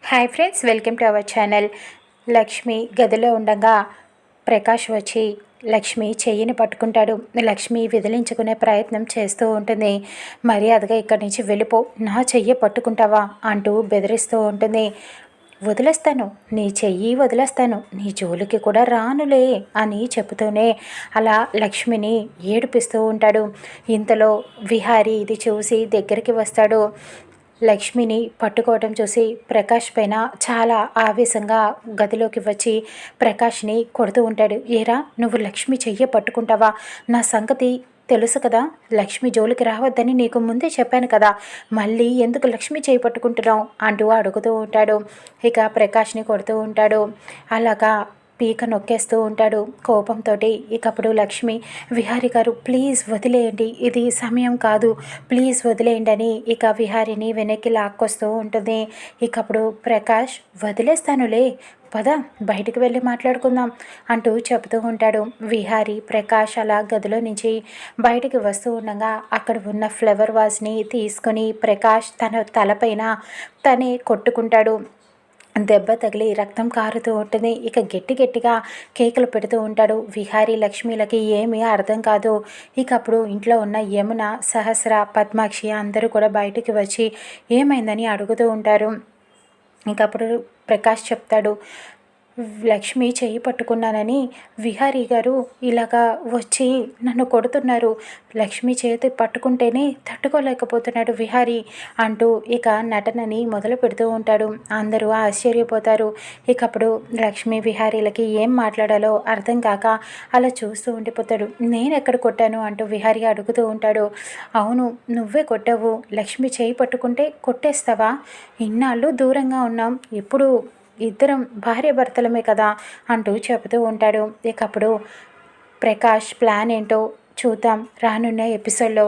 Hi friends, welcome to our channel. Lakshmi గదిలో ఉండగా ప్రకాష్ వచ్చి లక్ష్మి చెయ్యిని పట్టుకుంటాడు. లక్ష్మి విదిలించుకునే ప్రయత్నం చేస్తూ ఉంటుంది. మర్యాదగా ఇక్కడి నుంచి వెళ్ళిపో, నా చెయ్యి పట్టుకుంటావా అంటూ బెదిరిస్తూ ఉంటుంది. వదిలేస్తాను, నీ చెయ్యి వదిలేస్తాను, నీ జోలికి కూడా రానులే అని చెబుతూనే అలా లక్ష్మిని ఏడిపిస్తూ ఉంటాడు. ఇంతలో విహారీ ఇది చూసి దగ్గరికి వస్తాడు. లక్ష్మిని పట్టుకోవడం చూసి ప్రకాష్ పైన చాలా ఆవేశంగా గదిలోకి వచ్చి ప్రకాష్ని కొడుతూ ఉంటాడు. ఏరా, నువ్వు లక్ష్మి చెయ్యి పట్టుకుంటావా? నా సంగతి తెలుసు కదా, లక్ష్మి జోలికి రావద్దని నీకు ముందే చెప్పాను కదా, మళ్ళీ ఎందుకు లక్ష్మి చేయి పట్టుకుంటున్నావు అంటూ అడుగుతూ ఉంటాడు. ఇక ప్రకాష్ని కొడుతూ ఉంటాడు. అలాగా పీక నొక్కేస్తూ ఉంటాడు కోపంతో. ఇకప్పుడు లక్ష్మి, విహారీ గారు ప్లీజ్ వదిలేయండి, ఇది సమయం కాదు, ప్లీజ్ వదిలేయండి అని ఇక విహారీని వెనక్కి లాక్కొస్తూ ఉంటుంది. ఇకప్పుడు ప్రకాష్, వదిలేస్తానులే, పద బయటికి వెళ్ళి మాట్లాడుకుందాం అంటూ చెబుతూ ఉంటాడు. విహారీ ప్రకాష్ అలా గదిలో నుంచి బయటికి వస్తూ ఉండగా అక్కడ ఉన్న ఫ్లవర్ వాజ్ని తీసుకొని ప్రకాష్ తన తలపైన తనే కొట్టుకుంటాడు. దెబ్బ తగిలి రక్తం కారుతూ ఉంటుంది. ఇక గట్టిగా కేకలు పెడుతూ ఉంటాడు. విహారీ లక్ష్మీలకి ఏమీ అర్థం కాదు. ఇక అప్పుడు ఇంట్లో ఉన్న యమున, సహస్ర, పద్మాక్షి అందరూ కూడా బయటికి వచ్చి ఏమైందని అడుగుతూ ఉంటారు. ఇంక అప్పుడు ప్రకాష్ చెప్తాడు, లక్ష్మి చెయ్యి పట్టుకున్నానని విహారీ గారు ఇలాగా వచ్చి నన్ను కొడుతున్నారు, లక్ష్మి చేతి పట్టుకుంటేనే తట్టుకోలేకపోతున్నాడు విహారీ అంటూ ఇక నటనని మొదలు పెడుతూ ఉంటాడు. అందరూ ఆశ్చర్యపోతారు. ఇక అప్పుడు లక్ష్మి విహారీలకి ఏం మాట్లాడాలో అర్థం కాక అలా చూస్తూ ఉండిపోతాడు. నేను ఎక్కడ కొట్టాను అంటూ విహారీ అడుగుతూ ఉంటాడు. అవును, నువ్వే కొట్టావు, లక్ష్మి చేయి పట్టుకుంటే కొట్టేస్తావా? ఇన్నాళ్ళు దూరంగా ఉన్నాం, ఇప్పుడు ఇద్దరం భార్యాభర్తలమే కదా అంటూ చెబుతూ ఉంటాడు. ఇకప్పుడు ప్రకాష్ ప్లాన్ ఏంటో చూద్దాం రానున్న ఎపిసోడ్లో.